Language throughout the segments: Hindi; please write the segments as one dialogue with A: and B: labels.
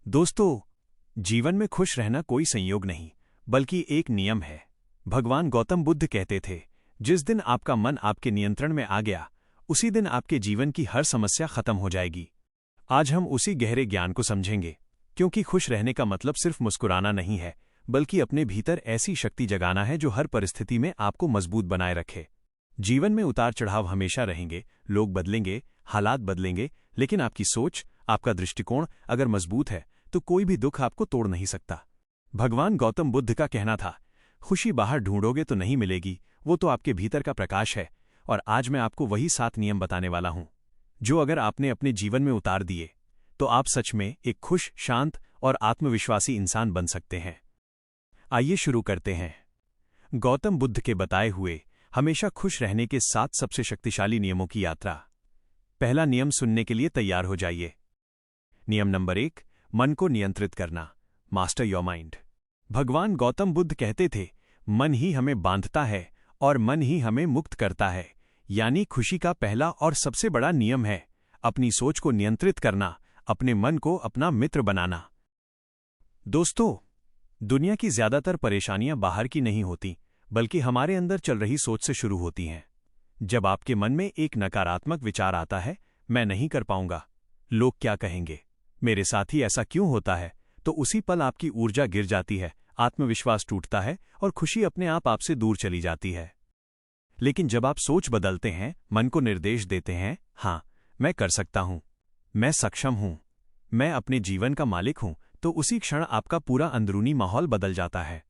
A: दोस्तों, जीवन में खुश रहना कोई संयोग नहीं, बल्कि एक नियम है। भगवान गौतम बुद्ध कहते थे, जिस दिन आपका मन आपके नियंत्रण में आ गया, उसी दिन आपके जीवन की हर समस्या खत्म हो जाएगी। आज हम उसी गहरे ज्ञान को समझेंगे, क्योंकि खुश रहने का मतलब सिर्फ मुस्कुराना नहीं है, बल्कि अपने भीतर ऐसी शक्ति जगाना है जो हर परिस्थिति में आपको मजबूत बनाए रखे। जीवन में उतार चढ़ाव हमेशा रहेंगे, लोग बदलेंगे, हालात बदलेंगे, लेकिन आपकी सोच, आपका दृष्टिकोण अगर मजबूत है तो कोई भी दुख आपको तोड़ नहीं सकता। भगवान गौतम बुद्ध का कहना था, खुशी बाहर ढूंढोगे तो नहीं मिलेगी, वो तो आपके भीतर का प्रकाश है। और आज मैं आपको वही 7 नियम बताने वाला हूं, जो अगर आपने अपने जीवन में उतार दिए तो आप सच में एक खुश, शांत और आत्मविश्वासी इंसान बन सकते हैं। आइए शुरू करते हैं गौतम बुद्ध के बताए हुए हमेशा खुश रहने के 7 सबसे शक्तिशाली नियमों की यात्रा। पहला नियम सुनने के लिए तैयार हो जाइए। नियम नंबर 1, मन को नियंत्रित करना, मास्टर योर माइंड। भगवान गौतम बुद्ध कहते थे, मन ही हमें बांधता है और मन ही हमें मुक्त करता है। यानी खुशी का पहला और सबसे बड़ा नियम है अपनी सोच को नियंत्रित करना, अपने मन को अपना मित्र बनाना। दोस्तों, दुनिया की ज्यादातर परेशानियां बाहर की नहीं होती, बल्कि हमारे अंदर चल रही सोच से शुरू होती हैं। जब आपके मन में एक नकारात्मक विचार आता है, मैं नहीं कर पाऊंगा, लोग क्या कहेंगे, मेरे साथ ही ऐसा क्यों होता है, तो उसी पल आपकी ऊर्जा गिर जाती है, आत्मविश्वास टूटता है और खुशी अपने आप आपसे दूर चली जाती है। लेकिन जब आप सोच बदलते हैं, मन को निर्देश देते हैं, हाँ, मैं कर सकता हूं, मैं सक्षम हूं, मैं अपने जीवन का मालिक हूं, तो उसी क्षण आपका पूरा अंदरूनी माहौल बदल जाता है।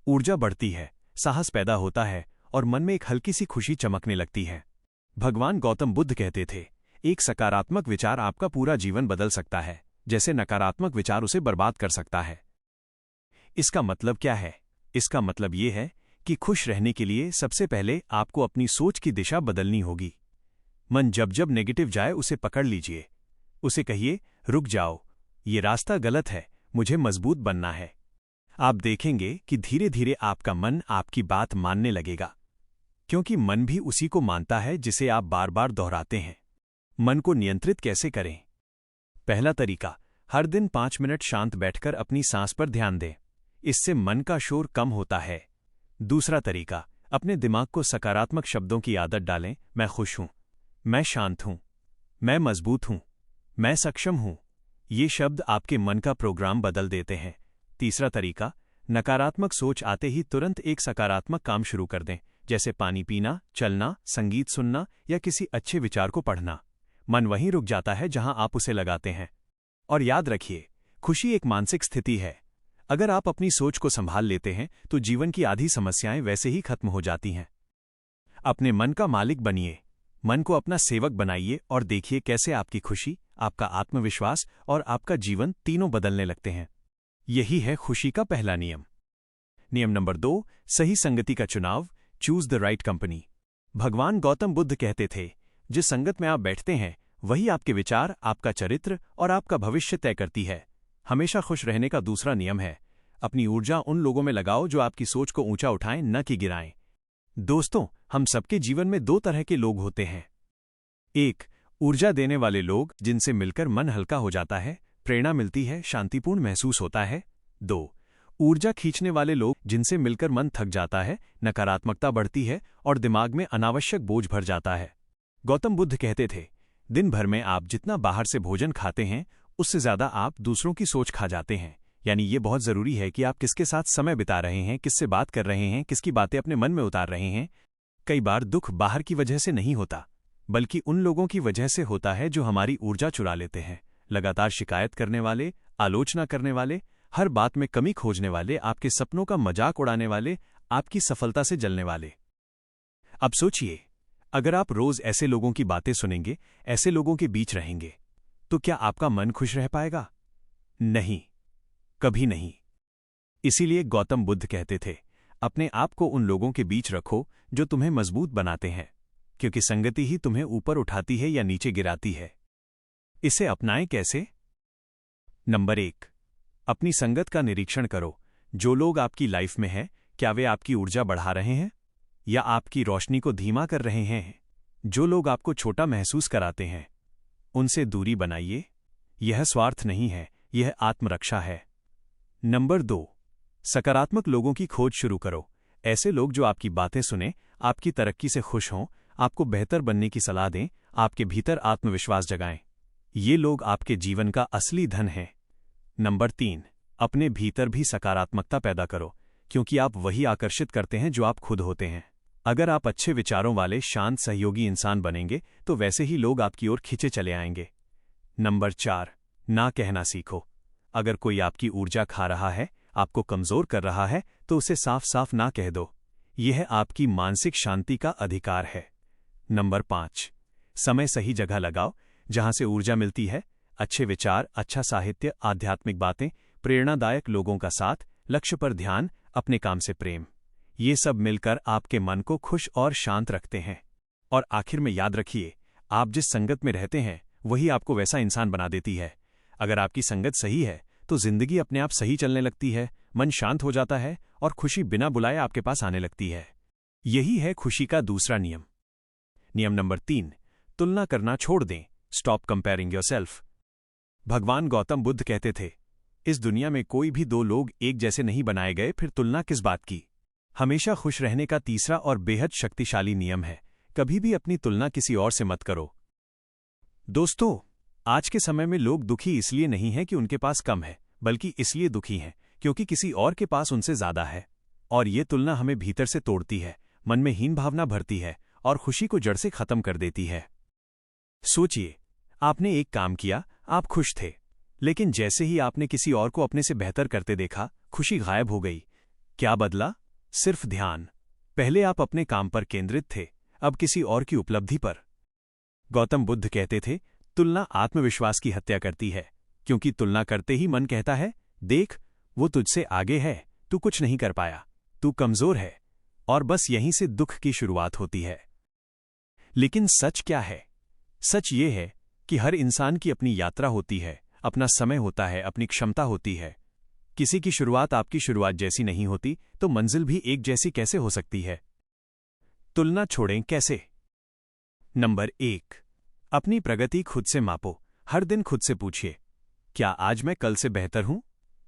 A: ऊर्जा बढ़ती है, साहस पैदा होता है और मन में एक हल्की सी खुशी चमकने लगती है। भगवान गौतम बुद्ध कहते थे, एक सकारात्मक विचार आपका पूरा जीवन बदल सकता है, जैसे नकारात्मक विचार उसे बर्बाद कर सकता है। इसका मतलब क्या है? इसका मतलब ये है कि खुश रहने के लिए सबसे पहले आपको अपनी सोच की दिशा बदलनी होगी। मन जब जब नेगेटिव जाए उसे पकड़ लीजिए, उसे कहिए, रुक जाओ, ये रास्ता गलत है, मुझे मजबूत बनना है। आप देखेंगे कि धीरे धीरे आपका मन आपकी बात मानने लगेगा, क्योंकि मन भी उसी को मानता है जिसे आप बार बार दोहराते हैं। मन को नियंत्रित कैसे करें? पहला तरीका, हर दिन 5 मिनट शांत बैठकर अपनी सांस पर ध्यान दें, इससे मन का शोर कम होता है। दूसरा तरीका, अपने दिमाग को सकारात्मक शब्दों की आदत डालें, मैं खुश हूं, मैं शांत हूं, मैं मजबूत हूं, मैं सक्षम हूं। ये शब्द आपके मन का प्रोग्राम बदल देते हैं। तीसरा तरीका, नकारात्मक सोच आते ही तुरंत एक सकारात्मक काम शुरू कर दें, जैसे पानी पीना, चलना, संगीत सुनना या किसी अच्छे विचार को पढ़ना। मन वहीं रुक जाता है जहां आप उसे लगाते हैं। और याद रखिए, खुशी एक मानसिक स्थिति है। अगर आप अपनी सोच को संभाल लेते हैं तो जीवन की आधी समस्याएं वैसे ही खत्म हो जाती हैं। अपने मन का मालिक बनिए, मन को अपना सेवक बनाइए और देखिए कैसे आपकी खुशी, आपका आत्मविश्वास और आपका जीवन तीनों बदलने लगते हैं। यही है खुशी का पहला नियम। नियम नंबर 2, सही संगति का चुनाव, चूज द राइट कंपनी। भगवान गौतम बुद्ध कहते थे, जिस संगत में आप बैठते हैं वही आपके विचार, आपका चरित्र और आपका भविष्य तय करती है। हमेशा खुश रहने का दूसरा नियम है, अपनी ऊर्जा उन लोगों में लगाओ जो आपकी सोच को ऊंचा उठाएं, न कि गिराएं। दोस्तों, हम सबके जीवन में 2 तरह के लोग होते हैं। 1, ऊर्जा देने वाले लोग, जिनसे मिलकर मन हल्का हो जाता है, प्रेरणा मिलती है, शांतिपूर्ण महसूस होता है। 2, ऊर्जा खींचने वाले लोग, जिनसे मिलकर मन थक जाता है, नकारात्मकता बढ़ती है और दिमाग में अनावश्यक बोझ भर जाता है। गौतम बुद्ध कहते थे, दिन भर में आप जितना बाहर से भोजन खाते हैं, उससे ज्यादा आप दूसरों की सोच खा जाते हैं। यानी ये बहुत जरूरी है कि आप किसके साथ समय बिता रहे हैं, किससे बात कर रहे हैं, किसकी बातें अपने मन में उतार रहे हैं। कई बार दुख बाहर की वजह से नहीं होता, बल्कि उन लोगों की वजह से होता है जो हमारी ऊर्जा चुरा लेते हैं। लगातार शिकायत करने वाले, आलोचना करने वाले, हर बात में कमी खोजने वाले, आपके सपनों का मजाक उड़ाने वाले, आपकी सफलता से जलने वाले। अब सोचिए, अगर आप रोज ऐसे लोगों की बातें सुनेंगे, ऐसे लोगों के बीच रहेंगे, तो क्या आपका मन खुश रह पाएगा? नहीं, कभी नहीं। इसीलिए गौतम बुद्ध कहते थे, अपने आप को उन लोगों के बीच रखो जो तुम्हें मजबूत बनाते हैं, क्योंकि संगति ही तुम्हें ऊपर उठाती है या नीचे गिराती है। इसे अपनाएं कैसे? नंबर 1, अपनी संगत का निरीक्षण करो। जो लोग आपकी लाइफ में हैं, क्या वे आपकी ऊर्जा बढ़ा रहे हैं या आपकी रोशनी को धीमा कर रहे हैं? जो लोग आपको छोटा महसूस कराते हैं, उनसे दूरी बनाइए। यह स्वार्थ नहीं है, यह आत्मरक्षा है। नंबर 2, सकारात्मक लोगों की खोज शुरू करो। ऐसे लोग जो आपकी बातें सुने, आपकी तरक्की से खुश हों, आपको बेहतर बनने की सलाह दें, आपके भीतर आत्मविश्वास जगाएं। ये लोग आपके जीवन का असली धन हैं। नंबर 3, अपने भीतर भी सकारात्मकता पैदा करो, क्योंकि आप वही आकर्षित करते हैं जो आप खुद होते हैं। अगर आप अच्छे विचारों वाले शांत सहयोगी इंसान बनेंगे तो वैसे ही लोग आपकी ओर खिंचे चले आएंगे। नंबर 4, ना कहना सीखो। अगर कोई आपकी ऊर्जा खा रहा है, आपको कमजोर कर रहा है, तो उसे साफ साफ ना कह दो। यह आपकी मानसिक शांति का अधिकार है। नंबर 5, समय सही जगह लगाओ, जहां से ऊर्जा मिलती है। अच्छे विचार, अच्छा साहित्य, आध्यात्मिक बातें, प्रेरणादायक लोगों का साथ, लक्ष्य पर ध्यान, अपने काम से प्रेम, ये सब मिलकर आपके मन को खुश और शांत रखते हैं। और आखिर में याद रखिए, आप जिस संगत में रहते हैं वही आपको वैसा इंसान बना देती है। अगर आपकी संगत सही है तो जिंदगी अपने आप सही चलने लगती है, मन शांत हो जाता है और खुशी बिना बुलाए आपके पास आने लगती है। यही है खुशी का दूसरा नियम। नियम नंबर 3, तुलना करना छोड़ दें। Stop comparing yourself. भगवान गौतम बुद्ध कहते थे, इस दुनिया में कोई भी दो लोग एक जैसे नहीं बनाए गए, फिर तुलना किस बात की। हमेशा खुश रहने का तीसरा और बेहद शक्तिशाली नियम है, कभी भी अपनी तुलना किसी और से मत करो। दोस्तों, आज के समय में लोग दुखी इसलिए नहीं हैं कि उनके पास कम है, बल्कि इसलिए दुखी हैं क्योंकि किसी और के पास उनसे ज्यादा है। और ये तुलना हमें भीतर से तोड़ती है, मन में हीन भावना भरती है और खुशी को जड़ से खत्म कर देती है। सोचिए, आपने एक काम किया, आप खुश थे, लेकिन जैसे ही आपने किसी और को अपने से बेहतर करते देखा, खुशी गायब हो गई। क्या बदला? सिर्फ ध्यान। पहले आप अपने काम पर केंद्रित थे, अब किसी और की उपलब्धि पर। गौतम बुद्ध कहते थे, तुलना आत्मविश्वास की हत्या करती है, क्योंकि तुलना करते ही मन कहता है, देख, वो तुझसे आगे है, तू कुछ नहीं कर पाया, तू कमजोर है। और बस यहीं से दुख की शुरुआत होती है। लेकिन सच क्या है? सच ये है कि हर इंसान की अपनी यात्रा होती है, अपना समय होता है, अपनी क्षमता होती है। किसी की शुरुआत आपकी शुरुआत जैसी नहीं होती, तो मंजिल भी एक जैसी कैसे हो सकती है? तुलना छोड़ें कैसे? नंबर 1, अपनी प्रगति खुद से मापो। हर दिन खुद से पूछिए, क्या आज मैं कल से बेहतर हूं?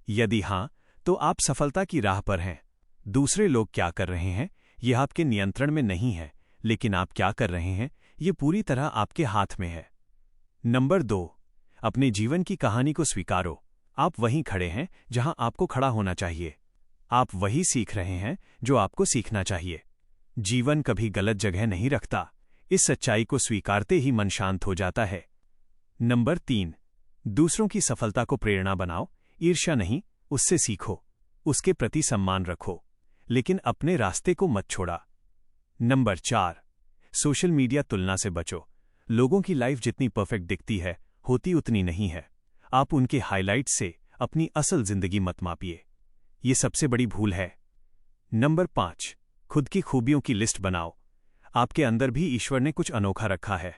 A: यदि हां, तो आप सफलता की राह पर हैं। दूसरे लोग क्या कर रहे हैं, यह आपके नियंत्रण में नहीं है, लेकिन आप क्या कर रहे हैं, यह पूरी तरह आपके हाथ में है। नंबर 2, अपने जीवन की कहानी को स्वीकारो। आप वहीं खड़े हैं जहां आपको खड़ा होना चाहिए। आप वही सीख रहे हैं जो आपको सीखना चाहिए। जीवन कभी गलत जगह नहीं रखता। इस सच्चाई को स्वीकारते ही मन शांत हो जाता है। नंबर 3, दूसरों की सफलता को प्रेरणा बनाओ। ईर्ष्या नहीं, उससे सीखो, उसके प्रति सम्मान रखो, लेकिन अपने रास्ते को मत छोड़ा। नंबर 4, सोशल मीडिया तुलना से बचो। लोगों की लाइफ जितनी परफेक्ट दिखती है, होती उतनी नहीं है। आप उनके हाइलाइट से अपनी असल जिंदगी मत मापिए, ये सबसे बड़ी भूल है। नंबर 5, खुद की खूबियों की लिस्ट बनाओ। आपके अंदर भी ईश्वर ने कुछ अनोखा रखा है,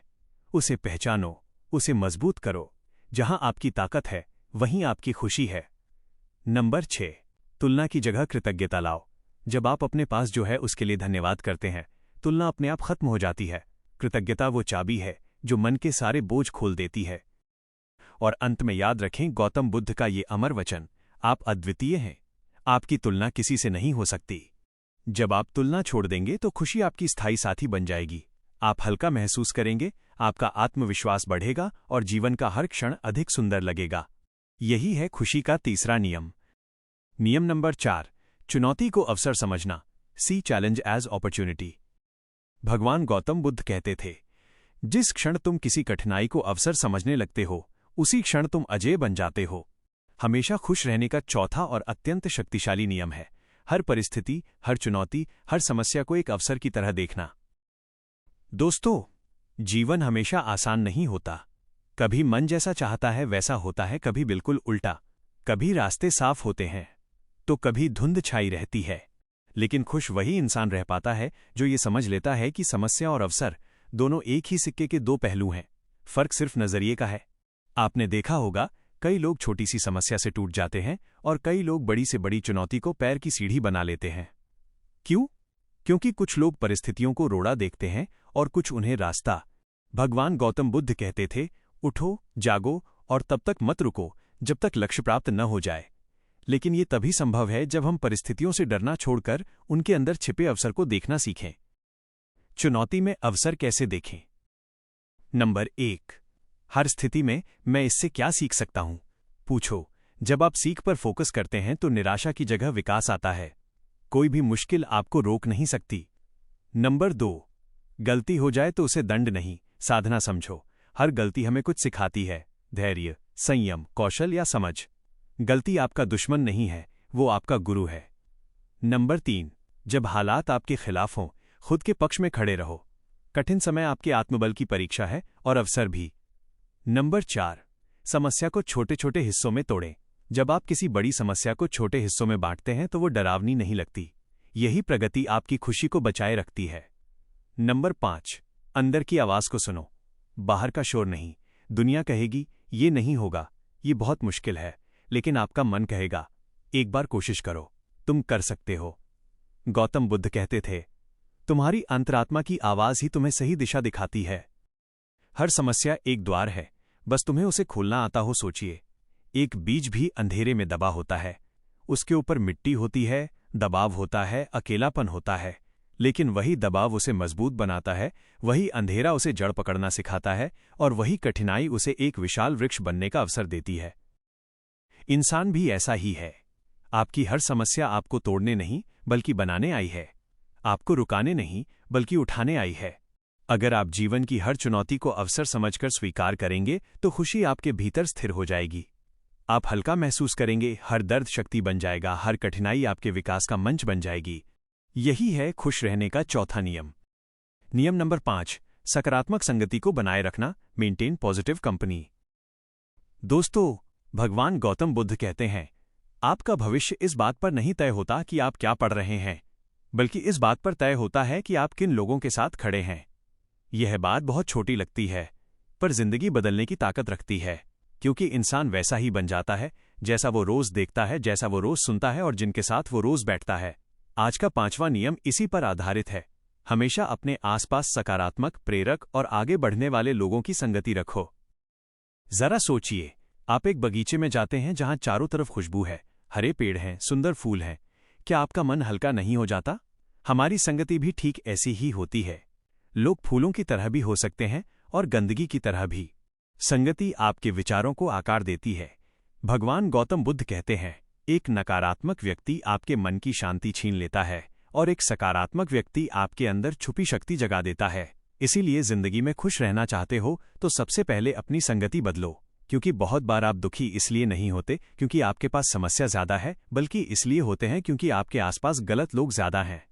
A: उसे पहचानो, उसे मजबूत करो। जहां आपकी ताकत है, वहीं आपकी खुशी है। नंबर 6, तुलना की जगह कृतज्ञता लाओ। जब आप अपने पास जो है उसके लिए धन्यवाद करते हैं, तुलना अपने आप खत्म हो जाती है। कृतज्ञता वो चाबी है जो मन के सारे बोझ खोल देती है। और अंत में याद रखें गौतम बुद्ध का ये अमर वचन, आप अद्वितीय हैं, आपकी तुलना किसी से नहीं हो सकती। जब आप तुलना छोड़ देंगे तो खुशी आपकी स्थायी साथी बन जाएगी। आप हल्का महसूस करेंगे, आपका आत्मविश्वास बढ़ेगा और जीवन का हर क्षण अधिक सुंदर लगेगा। यही है खुशी का तीसरा नियम। नियम नंबर 4, चुनौती को अवसर समझना। सी चैलेंज एज अपॉर्चुनिटी। भगवान गौतम बुद्ध कहते थे, जिस क्षण तुम किसी कठिनाई को अवसर समझने लगते हो, उसी क्षण तुम अजेय बन जाते हो। हमेशा खुश रहने का चौथा और अत्यंत शक्तिशाली नियम है, हर परिस्थिति, हर चुनौती, हर समस्या को एक अवसर की तरह देखना। दोस्तों, जीवन हमेशा आसान नहीं होता। कभी मन जैसा चाहता है वैसा होता है, कभी बिल्कुल उल्टा। कभी रास्ते साफ होते हैं तो कभी धुंध छाई रहती है। लेकिन खुश वही इंसान रह पाता है जो ये समझ लेता है कि समस्या और अवसर दोनों एक ही सिक्के के दो पहलू हैं, फर्क सिर्फ नजरिए का है। आपने देखा होगा, कई लोग छोटी सी समस्या से टूट जाते हैं और कई लोग बड़ी से बड़ी चुनौती को पैर की सीढ़ी बना लेते हैं। क्यों? क्योंकि कुछ लोग परिस्थितियों को रोड़ा देखते हैं और कुछ उन्हें रास्ता। भगवान गौतम बुद्ध कहते थे, उठो, जागो और तब तक मत रुको जब तक लक्ष्य प्राप्त न हो जाए। लेकिन ये तभी संभव है जब हम परिस्थितियों से डरना छोड़कर उनके अंदर छिपे अवसर को देखना सीखें। चुनौती में अवसर कैसे देखें? नंबर 1, हर स्थिति में मैं इससे क्या सीख सकता हूं? पूछो। जब आप सीख पर फोकस करते हैं तो निराशा की जगह विकास आता है। कोई भी मुश्किल आपको रोक नहीं सकती। नंबर 2, गलती हो जाए तो उसे दंड नहीं, साधना समझो। हर गलती हमें कुछ सिखाती है, धैर्य, संयम, कौशल या समझ। गलती आपका दुश्मन नहीं है, वो आपका गुरु है। नंबर 3, जब हालात आपके खिलाफ हों, खुद के पक्ष में खड़े रहो। कठिन समय आपके आत्मबल की परीक्षा है और अवसर भी। नंबर 4, समस्या को छोटे छोटे हिस्सों में तोड़ें। जब आप किसी बड़ी समस्या को छोटे हिस्सों में बांटते हैं तो वो डरावनी नहीं लगती। यही प्रगति आपकी खुशी को बचाए रखती है। नंबर 5, अंदर की आवाज को सुनो, बाहर का शोर नहीं। दुनिया कहेगी ये नहीं होगा, ये बहुत मुश्किल है, लेकिन आपका मन कहेगा एक बार कोशिश करो, तुम कर सकते हो। गौतम बुद्ध कहते थे, तुम्हारी अंतरात्मा की आवाज ही तुम्हें सही दिशा दिखाती है। हर समस्या एक द्वार है, बस तुम्हें उसे खोलना आता हो। सोचिए, एक बीज भी अंधेरे में दबा होता है। उसके ऊपर मिट्टी होती है, दबाव होता है, अकेलापन होता है, लेकिन वही दबाव उसे मजबूत बनाता है, वही अंधेरा उसे जड़ पकड़ना सिखाता है, और वही कठिनाई उसे एक विशाल वृक्ष बनने का अवसर देती है। इंसान भी ऐसा ही है। आपकी हर समस्या आपको तोड़ने नहीं बल्कि बनाने आई है, आपको रुकाने नहीं बल्कि उठाने आई है। अगर आप जीवन की हर चुनौती को अवसर समझकर स्वीकार करेंगे तो खुशी आपके भीतर स्थिर हो जाएगी। आप हल्का महसूस करेंगे, हर दर्द शक्ति बन जाएगा, हर कठिनाई आपके विकास का मंच बन जाएगी। यही है खुश रहने का चौथा नियम। नियम नंबर 5, सकारात्मक संगति को बनाए रखना, मेंटेन पॉजिटिव कंपनी। दोस्तों, भगवान गौतम बुद्ध कहते हैं, आपका भविष्य इस बात पर नहीं तय होता कि आप क्या पढ़ रहे हैं, बल्कि इस बात पर तय होता है कि आप किन लोगों के साथ खड़े हैं। यह बात बहुत छोटी लगती है, पर जिंदगी बदलने की ताकत रखती है, क्योंकि इंसान वैसा ही बन जाता है जैसा वो रोज देखता है, जैसा वो रोज सुनता है और जिनके साथ वो रोज बैठता है। आज का 5वां नियम इसी पर आधारित है। हमेशा अपने आसपास सकारात्मक, प्रेरक और आगे बढ़ने वाले लोगों की संगति रखो। जरा सोचिए, आप एक बगीचे में जाते हैं जहां चारों तरफ खुशबू है, हरे पेड़ हैं, सुंदर फूल हैं। क्या आपका मन हल्का नहीं हो जाता? हमारी संगति भी ठीक ऐसी ही होती है। लोग फूलों की तरह भी हो सकते हैं और गंदगी की तरह भी। संगति आपके विचारों को आकार देती है। भगवान गौतम बुद्ध कहते हैं, एक नकारात्मक व्यक्ति आपके मन की शांति छीन लेता है और एक सकारात्मक व्यक्ति आपके अंदर छुपी शक्ति जगा देता है। इसीलिए जिंदगी में खुश रहना चाहते हो तो सबसे पहले अपनी संगति बदलो, क्योंकि बहुत बार आप दुखी इसलिए नहीं होते क्योंकि आपके पास समस्या ज्यादा है, बल्कि इसलिए होते हैं क्योंकि आपके आसपास गलत लोग ज्यादा हैं।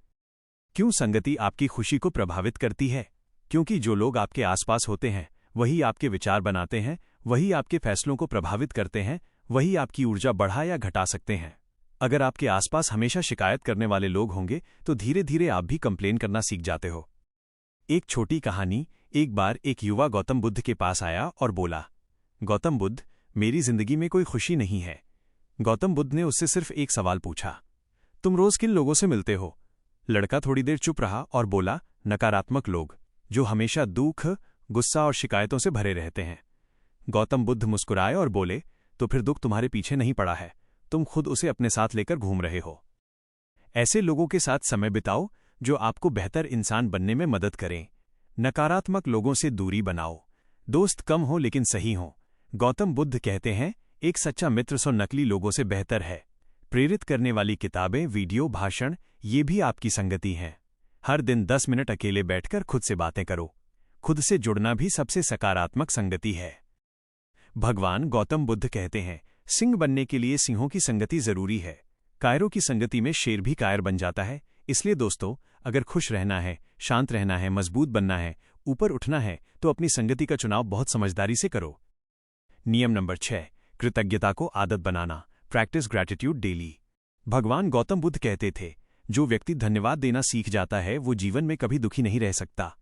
A: क्यों संगति आपकी खुशी को प्रभावित करती है? क्योंकि जो लोग आपके आसपास होते हैं वही आपके विचार बनाते हैं, वही आपके फैसलों को प्रभावित करते हैं, वही आपकी ऊर्जा बढ़ा या घटा सकते हैं। अगर आपके आसपास हमेशा शिकायत करने वाले लोग होंगे तो धीरे धीरे आप भी कंप्लेन करना सीख जाते हो। एक छोटी कहानी। एक बार एक युवा गौतम बुद्ध के पास आया और बोला, गौतम बुद्ध, मेरी जिंदगी में कोई खुशी नहीं है। गौतम बुद्ध ने उससे सिर्फ एक सवाल पूछा, तुम रोज किन लोगों से मिलते हो? लड़का थोड़ी देर चुप रहा और बोला, नकारात्मक लोग, जो हमेशा दुख, गुस्सा और शिकायतों से भरे रहते हैं। गौतम बुद्ध मुस्कुराए और बोले, तो फिर दुख तुम्हारे पीछे नहीं पड़ा है, तुम खुद उसे अपने साथ लेकर घूम रहे हो। ऐसे लोगों के साथ समय बिताओ जो आपको बेहतर इंसान बनने में मदद करें। नकारात्मक लोगों से दूरी बनाओ। दोस्त कम हो लेकिन सही हो। गौतम बुद्ध कहते हैं, एक सच्चा मित्र 100 नकली लोगों से बेहतर है। प्रेरित करने वाली किताबें, वीडियो, भाषण, ये भी आपकी संगति हैं। हर दिन 10 मिनट अकेले बैठकर खुद से बातें करो। खुद से जुड़ना भी सबसे सकारात्मक संगति है। भगवान गौतम बुद्ध कहते हैं, सिंह बनने के लिए सिंहों की संगति जरूरी है। कायरों की संगति में शेर भी कायर बन जाता है। इसलिए दोस्तों, अगर खुश रहना है, शांत रहना है, मजबूत बनना है, ऊपर उठना है, तो अपनी संगति का चुनाव बहुत समझदारी से करो। नियम नंबर 6, कृतज्ञता को आदत बनाना, प्रैक्टिस ग्रैटिट्यूड डेली। भगवान गौतम बुद्ध कहते थे, जो व्यक्ति धन्यवाद देना सीख जाता है वो जीवन में कभी दुखी नहीं रह सकता।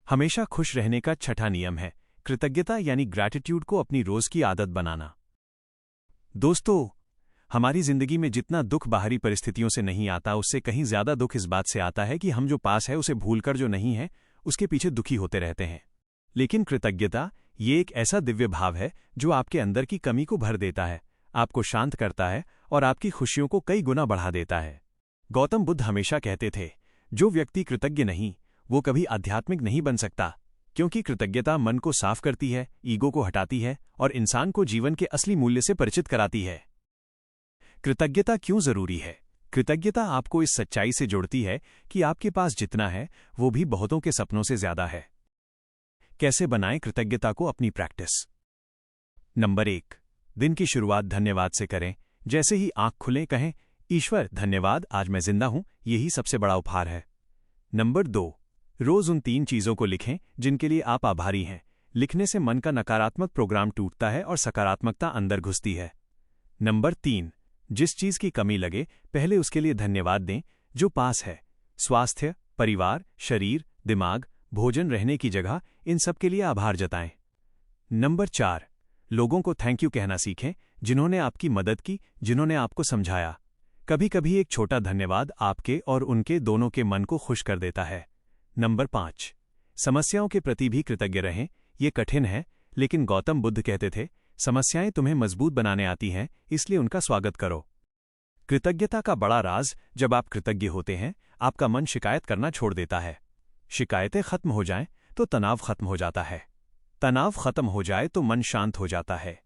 A: हमेशा खुश रहने का 6ठा नियम है, कृतज्ञता यानी ग्रैटिट्यूड को अपनी रोज की आदत बनाना। दोस्तों, हमारी जिंदगी में जितना दुख बाहरी परिस्थितियों से नहीं आता, उससे कहीं ज्यादा दुख इस बात से आता है कि हम जो पास है उसे भूलकर जो नहीं है उसके पीछे दुखी होते रहते हैं। लेकिन कृतज्ञता ये एक ऐसा दिव्य भाव है जो आपके अंदर की कमी को भर देता है, आपको शांत करता है और आपकी खुशियों को कई गुना बढ़ा देता है। गौतम बुद्ध हमेशा कहते थे, जो व्यक्ति कृतज्ञ नहीं वो कभी आध्यात्मिक नहीं बन सकता, क्योंकि कृतज्ञता मन को साफ करती है, ईगो को हटाती है और इंसान को जीवन के असली मूल्य से परिचित कराती है। कृतज्ञता क्यों जरूरी है? कृतज्ञता आपको इस सच्चाई से जोड़ती है कि आपके पास जितना है वो भी बहुतों के सपनों से ज्यादा है। कैसे बनाएं कृतज्ञता को अपनी प्रैक्टिस? नंबर 1, दिन की शुरुआत धन्यवाद से करें। जैसे ही आंख खुलें कहें, ईश्वर धन्यवाद, आज मैं जिंदा हूं, यही सबसे बड़ा उपहार है। नंबर 2, रोज उन 3 चीजों को लिखें जिनके लिए आप आभारी हैं। लिखने से मन का नकारात्मक प्रोग्राम टूटता है और सकारात्मकता अंदर घुसती है। नंबर 3, जिस चीज की कमी लगे पहले उसके लिए धन्यवाद दें जो पास है। स्वास्थ्य, परिवार, शरीर, दिमाग, भोजन, रहने की जगह, इन सब के लिए आभार जताएं। नंबर 4, लोगों को थैंक यू कहना सीखें, जिन्होंने आपकी मदद की, जिन्होंने आपको समझाया। कभी कभी एक छोटा धन्यवाद आपके और उनके दोनों के मन को खुश कर देता है। नंबर 5, समस्याओं के प्रति भी कृतज्ञ रहें। ये कठिन है, लेकिन गौतम बुद्ध कहते थे, समस्याएं तुम्हें मजबूत बनाने आती हैं, इसलिए उनका स्वागत करो। कृतज्ञता का बड़ा राज, जब आप कृतज्ञ होते हैं, आपका मन शिकायत करना छोड़ देता है। शिकायतें खत्म हो जाएं तो तनाव खत्म हो जाता है। तनाव खत्म हो जाए तो मन शांत हो जाता है,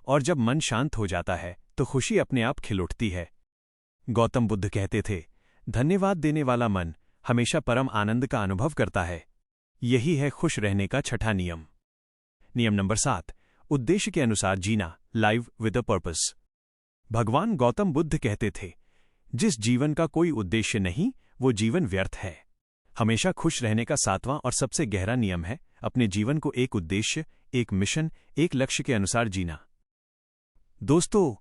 A: और जब मन शांत हो जाता है तो खुशी अपने आप खिल उठती है। गौतम बुद्ध कहते थे, धन्यवाद देने वाला मन हमेशा परम आनंद का अनुभव करता है। यही है खुश रहने का छठा नियम। नियम नंबर 7, उद्देश्य के अनुसार जीना, लाइव विद अ पर्पस। भगवान गौतम बुद्ध कहते थे, जिस जीवन का कोई उद्देश्य नहीं वो जीवन व्यर्थ है। हमेशा खुश रहने का 7वां और सबसे गहरा नियम है अपने जीवन को एक उद्देश्य, एक मिशन, एक लक्ष्य के अनुसार जीना। दोस्तों,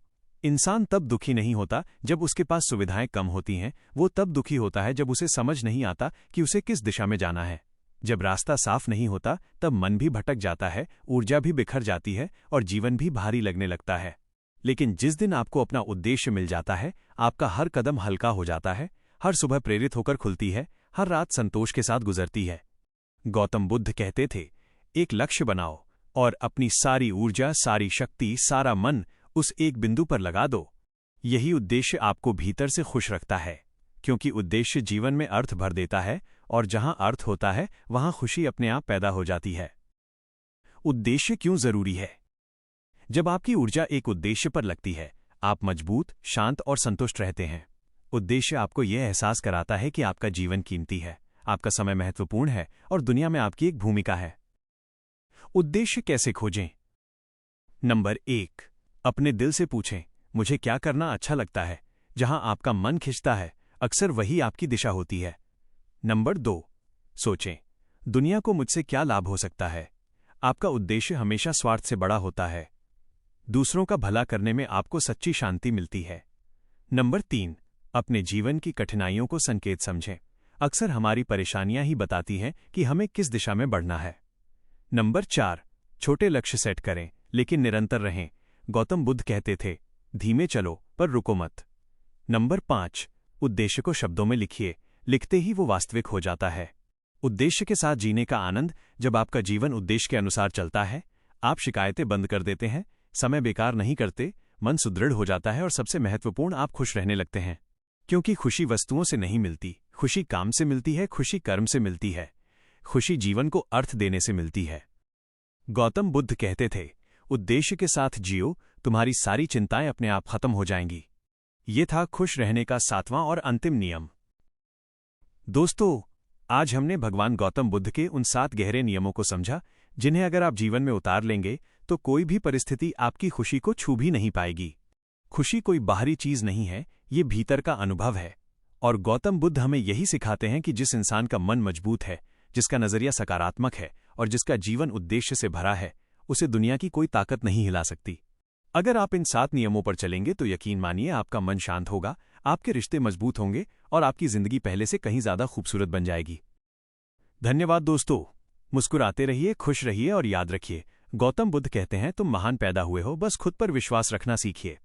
A: इंसान तब दुखी नहीं होता जब उसके पास सुविधाएं कम होती हैं, वो तब दुखी होता है जब उसे समझ नहीं आता कि उसे किस दिशा में जाना है। जब रास्ता साफ नहीं होता तब मन भी भटक जाता है, ऊर्जा भी बिखर जाती है और जीवन भी भारी लगने लगता है। लेकिन जिस दिन आपको अपना उद्देश्य मिल जाता है, आपका हर कदम हल्का हो जाता है, हर सुबह प्रेरित होकर खुलती है, हर रात संतोष के साथ गुजरती है। गौतम बुद्ध कहते थे, एक लक्ष्य बनाओ और अपनी सारी ऊर्जा, सारी शक्ति, सारा मन उस एक बिंदु पर लगा दो। यही उद्देश्य आपको भीतर से खुश रखता है, क्योंकि उद्देश्य जीवन में अर्थ भर देता है, और जहां अर्थ होता है वहां खुशी अपने आप पैदा हो जाती है। उद्देश्य क्यों जरूरी है? जब आपकी ऊर्जा एक उद्देश्य पर लगती है, आप मजबूत, शांत और संतुष्ट रहते हैं। उद्देश्य आपको यह एहसास कराता है कि आपका जीवन कीमती है, आपका समय महत्वपूर्ण है और दुनिया में आपकी एक भूमिका है। उद्देश्य कैसे खोजें? नंबर 1, अपने दिल से पूछें, मुझे क्या करना अच्छा लगता है। जहां आपका मन खिंचता है, अक्सर वही आपकी दिशा होती है। नंबर 2, सोचें, दुनिया को मुझसे क्या लाभ हो सकता है। आपका उद्देश्य हमेशा स्वार्थ से बड़ा होता है। दूसरों का भला करने में आपको सच्ची शांति मिलती है। नंबर 3, अपने जीवन की कठिनाइयों को संकेत समझें। अक्सर हमारी परेशानियां ही बताती हैं कि हमें किस दिशा में बढ़ना है। नंबर 4, छोटे लक्ष्य सेट करें लेकिन निरंतर रहें। गौतम बुद्ध कहते थे, धीमे चलो पर रुको मत। नंबर 5, उद्देश्य को शब्दों में लिखिए, लिखते ही वो वास्तविक हो जाता है। उद्देश्य के साथ जीने का आनंद, जब आपका जीवन उद्देश्य के अनुसार चलता है, आप शिकायतें बंद कर देते हैं, समय बेकार नहीं करते, मन सुदृढ़ हो जाता है और सबसे महत्वपूर्ण, आप खुश रहने लगते हैं। क्योंकि खुशी वस्तुओं से नहीं मिलती, खुशी काम से मिलती है, खुशी कर्म से मिलती है, खुशी जीवन को अर्थ देने से मिलती है। गौतम बुद्ध कहते थे, उद्देश्य के साथ जियो, तुम्हारी सारी चिंताएं अपने आप खत्म हो जाएंगी। ये था खुश रहने का 7वां और अंतिम नियम। दोस्तों, आज हमने भगवान गौतम बुद्ध के उन 7 गहरे नियमों को समझा, जिन्हें अगर आप जीवन में उतार लेंगे तो कोई भी परिस्थिति आपकी खुशी को छू भी नहीं पाएगी। खुशी कोई बाहरी चीज नहीं है, ये भीतर का अनुभव है। और गौतम बुद्ध हमें यही सिखाते हैं कि जिस इंसान का मन मजबूत है, जिसका नजरिया सकारात्मक है और जिसका जीवन उद्देश्य से भरा है, उसे दुनिया की कोई ताकत नहीं हिला सकती। अगर आप इन 7 नियमों पर चलेंगे तो यकीन मानिए आपका मन शांत होगा, आपके रिश्ते मजबूत होंगे और आपकी जिंदगी पहले से कहीं ज्यादा खूबसूरत बन जाएगी। धन्यवाद दोस्तों, मुस्कुराते रहिए, खुश रहिए और याद रखिए, गौतम बुद्ध कहते हैं, तुम महान पैदा हुए हो, बस खुद पर विश्वास रखना सीखिए।